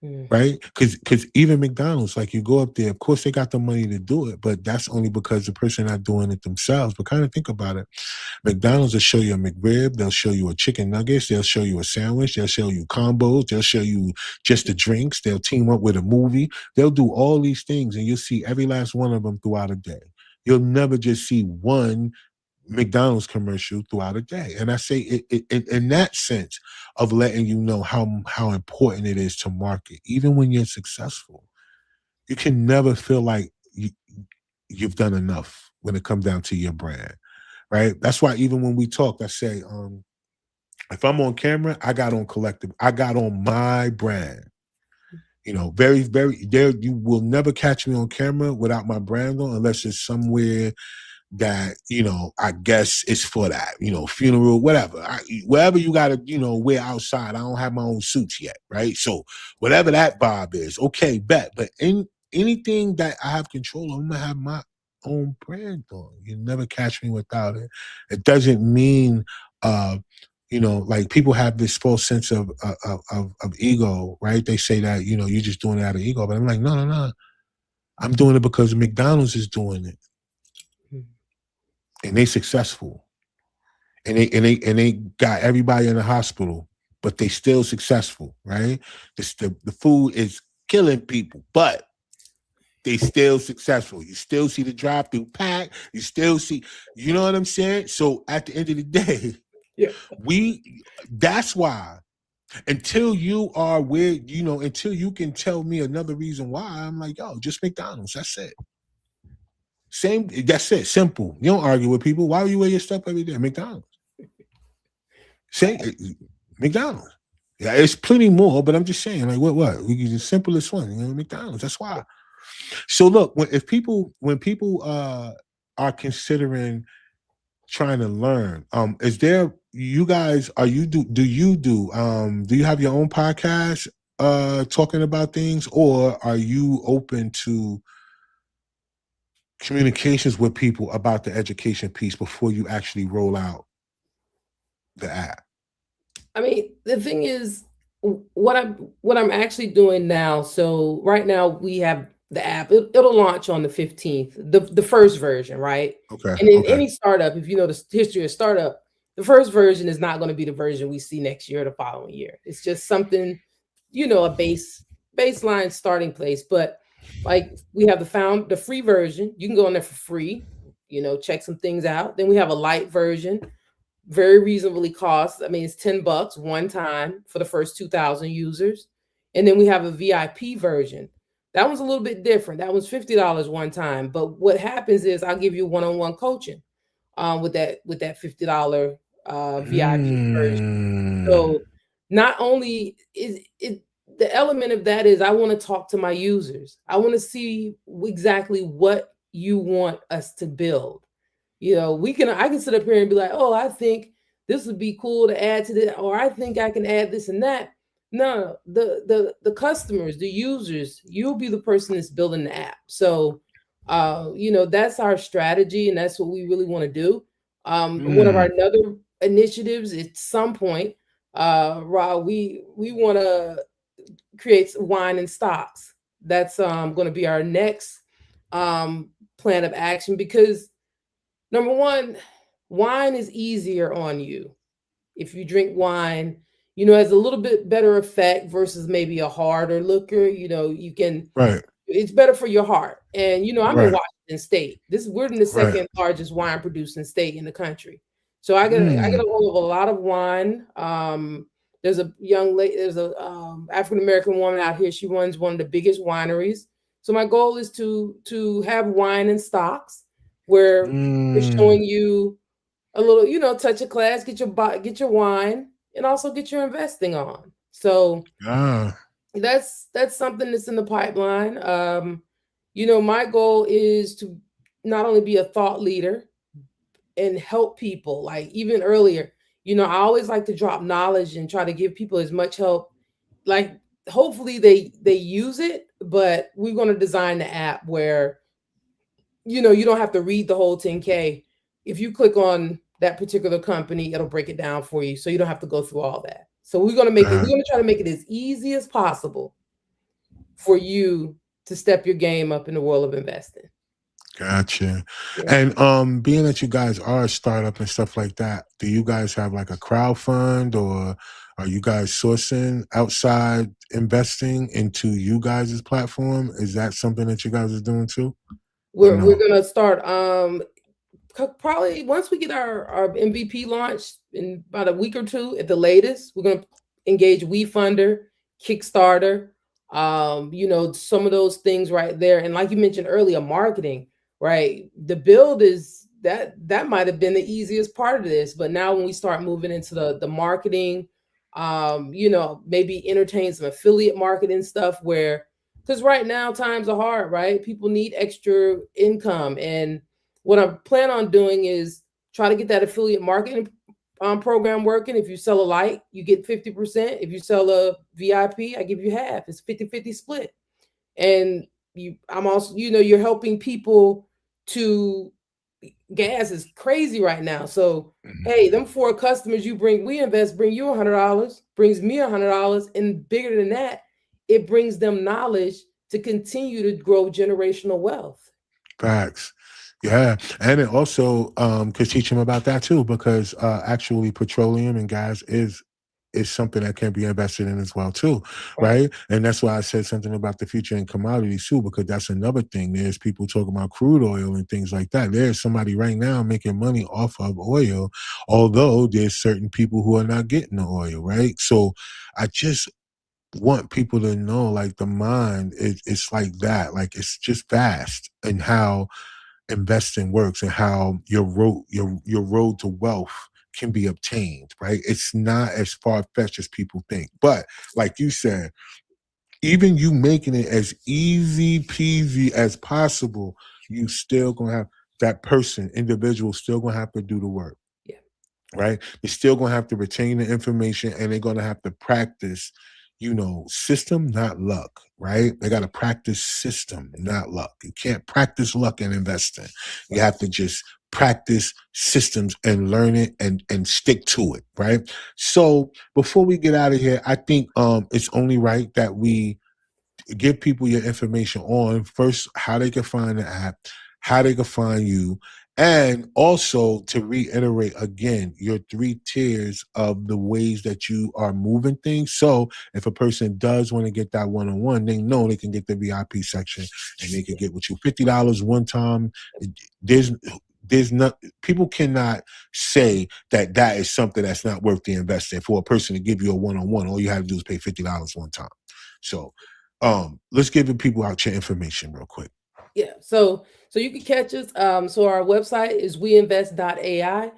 Mm. Right? Because even McDonald's, like you go up there, of course they got the money to do it, but that's only because the person not doing it themselves. But kind of think about it. McDonald's will show you a McRib, they'll show you a chicken nuggets, they'll show you a sandwich, they'll show you combos, they'll show you just the drinks, they'll team up with a movie, they'll do all these things, and you'll see every last one of them throughout a day. You'll never just see one McDonald's commercial throughout a day. And I say it in that sense, of letting you know how important it is to market. Even when you're successful, you can never feel like you've done enough when it comes down to your brand, right? That's why even when we talk, I say, if I'm on camera, I got on collective. I got on my brand. You know, very, very there. You will never catch me on camera without my brand on, unless it's somewhere that, you know, I guess it's for that, you know, funeral, whatever. Wherever you got to, you know, wear outside. I don't have my own suits yet, right? So whatever that vibe is, okay, bet. But in anything that I have control of, I'm gonna have my own brand on. You never catch me without it. It doesn't mean, you know, like people have this false sense of ego, right? They say that, you know, you're just doing it out of ego, but I'm like, no, no, no. I'm doing it because McDonald's is doing it. And they successful, and they got everybody in the hospital, but they still successful, right? The food is killing people, but they still successful. You still see the drive-through pack. You still see, you know what I'm saying? So at the end of the day, Yeah. That's why until you are where, you know, until you can tell me another reason why, I'm like, yo, just McDonald's. That's it. Same, that's it. Simple. You don't argue with people. Why do you wear your stuff every day? McDonald's. Say McDonald's. Yeah, it's plenty more, but I'm just saying, like, what? The simplest one, you know, McDonald's. That's why. So look, when people are considering trying to learn, is there you guys do you have your own podcast talking about things, or are you open to communications with people about the education piece before you actually roll out the app? I mean, the thing is, what I'm actually doing now. So right now we have the app. It'll launch on the 15th, the first version, right? Okay. And in Okay. any startup, if you know the history of startup, the first version is not going to be the version we see next year or the following year. It's just something, you know, a baseline starting place. But like we have the free version. You can go on there for free, you know, check some things out. Then we have a light version, very reasonably cost. I mean, it's $10 one time for the first 2,000 users. And then we have a VIP version. That one's a little bit different. That one's $50 one time. But what happens is I'll give you one-on-one coaching with that $50 VIP version. So not only is it the element of that is I want to talk to my users. I want to see exactly what you want us to build. You know, I can sit up here and be like, oh, I think this would be cool to add to this, or I think I can add this and that. No, the customers, the users, you'll be the person that's building the app. So you know, that's our strategy, and that's what we really want to do. One of our other initiatives at some point, Rob, we want to create wine and stocks. That's going to be our next plan of action, because number one, wine is easier on you. If you drink wine, you know, has a little bit better effect versus maybe a harder liquor. You know, you can, Right. it's better for your heart. And, you know, I'm in Right. Washington State. We're in the Right. second largest wine producing state in the country. So I get a hold of a lot of wine. There's a young lady, there's a African American woman out here. She runs one of the biggest wineries. So my goal is to have wine and stocks where we're showing you a little, you know, touch of class, get your wine, and also get your investing on. So that's something that's in the pipeline. You know, my goal is to not only be a thought leader and help people, like even earlier, you know, I always like to drop knowledge and try to give people as much help. Like hopefully they use it, but we're going to design the app where, you know, you don't have to read the whole 10K. If you click on that particular company, it'll break it down for you. So you don't have to go through all that. So we're going to try to make it as easy as possible for you to step your game up in the world of investing. Gotcha. Yeah. And being that you guys are a startup and stuff like that, do you guys have like a crowdfund, or are you guys sourcing outside investing into you guys' platform? Is that something that you guys are doing too? We're gonna start probably once we get our MVP launched in about a week or two at the latest. We're gonna engage WeFunder, Kickstarter, some of those things right there. And like you mentioned earlier, marketing, right? The build is that might have been the easiest part of this, but now when we start moving into the marketing, maybe entertain some affiliate marketing stuff where, because right now times are hard, right? People need extra income, and what I plan on doing is try to get that affiliate marketing program working. If you sell a light, you get 50%. If you sell a VIP, I give you half. It's 50-50 split. And I'm also, you're helping people to, gas is crazy right now. So, hey, them 4 customers you bring, we invest, bring you $100, brings me $100. And bigger than that, it brings them knowledge to continue to grow generational wealth. Facts. Yeah. And it also could teach them about that too, because actually petroleum and gas is something that can be invested in as well too, right? And that's why I said something about the future in commodities too, because that's another thing. There's people talking about crude oil and things like that. There's somebody right now making money off of oil, although there's certain people who are not getting the oil, right? So I just want people to know, like, the mind it's like that, like it's just vast, and how investing works, and how your road to wealth can be obtained, right? It's not as far-fetched as people think. But like you said, even you making it as easy peasy as possible, you still gonna have that individual still gonna have to do the work. Yeah. Right? They're still gonna have to retain the information, and they're gonna have to practice, system, not luck, right? They gotta practice system, not luck. You can't practice luck in investing. You have to just practice systems and learn it and stick to it, right? So before we get out of here, I think it's only right that we give people your information on first, how they can find the app, how they can find you, and also to reiterate again your 3 tiers of the ways that you are moving things. So if a person does want to get that one-on-one, they know they can get the VIP section, and they can get with you $50 one time. There's not, people cannot say that that is something that's not worth the investment. For a person to give you a one-on-one, all you have to do is pay $50 one time. So let's give the people out your information real quick. Yeah, so you can catch us. So our website is weinvest.ai.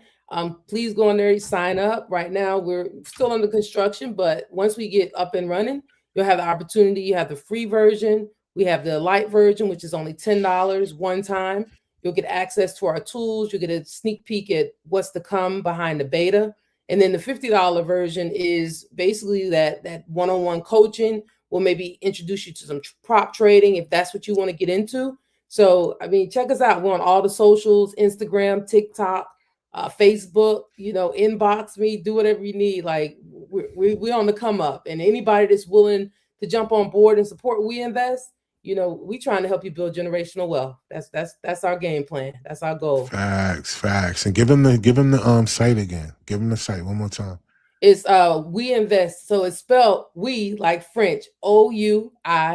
Please go on there, sign up. Right now we're still under construction, but once we get up and running, you'll have the opportunity. You have the free version, we have the light version, which is only $10 one time. You'll get access to our tools, you'll get a sneak peek at what's to come behind the beta. And then the $50 version is basically that one-on-one coaching. We'll maybe introduce you to some prop trading if that's what you want to get into. So, I mean, check us out. We're on all the socials, Instagram, TikTok, Facebook, inbox me, do whatever you need. Like, we're on the come up, and anybody that's willing to jump on board and support We Invest, we trying to help you build generational wealth. That's our game plan. That's our goal. Facts. And give them the site again. Give them the site one more time. It's We Invest. So it's spelled we like French, OUINVEST.ai.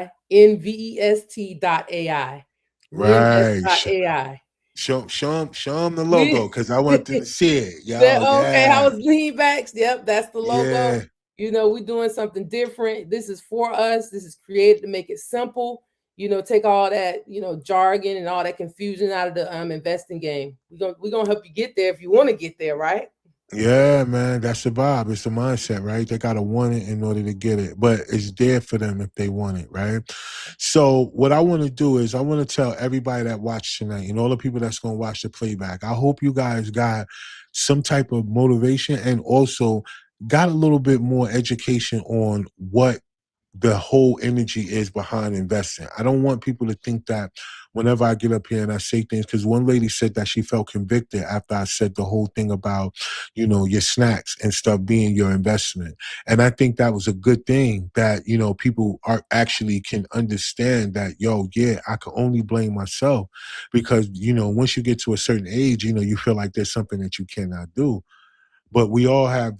Right. Show them the logo, because I want them to see it. Yo, okay, I was lean backs. Yep, that's the logo. Yeah. We're doing something different. This is for us. This is created to make it simple. Take all that, jargon and all that confusion out of the investing game. We're gonna help you get there if you want to get there, right? Yeah, man, that's the vibe. It's the mindset, right? They gotta want it in order to get it, but it's there for them if they want it, right? So what I want to do is I want to tell everybody that watched tonight, and all the people that's gonna watch the playback, I hope you guys got some type of motivation, and also got a little bit more education on what the whole energy is behind investing. I don't want people to think that whenever I get up here and I say things, because one lady said that she felt convicted after I said the whole thing about, your snacks and stuff being your investment. And I think that was a good thing, that, people are actually can understand that, I can only blame myself, because, once you get to a certain age, you feel like there's something that you cannot do. But we all have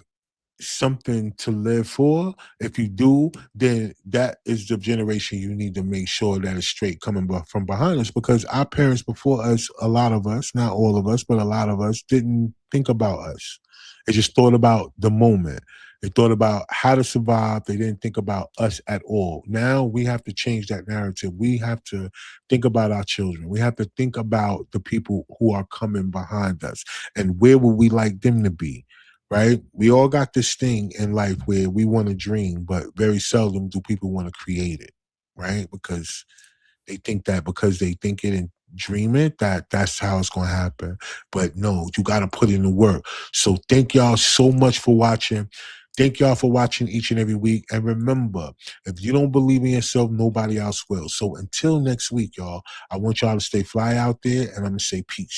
something to live for. If you do, then that is the generation you need to make sure that is straight coming from behind us, because our parents before us, a lot of us, not all of us, but a lot of us, didn't think about us. They just thought about the moment. They thought about how to survive. They didn't think about us at all. Now we have to change that narrative. We have to think about our children. We have to think about the people who are coming behind us and where would we like them to be, right? We all got this thing in life where we want to dream, but very seldom do people want to create it, right? Because they think that because they think it and dream it, that's how it's going to happen. But no, you got to put in the work. So thank y'all so much for watching. Thank y'all for watching each and every week. And remember, if you don't believe in yourself, nobody else will. So until next week, y'all, I want y'all to stay fly out there, and I'm going to say peace.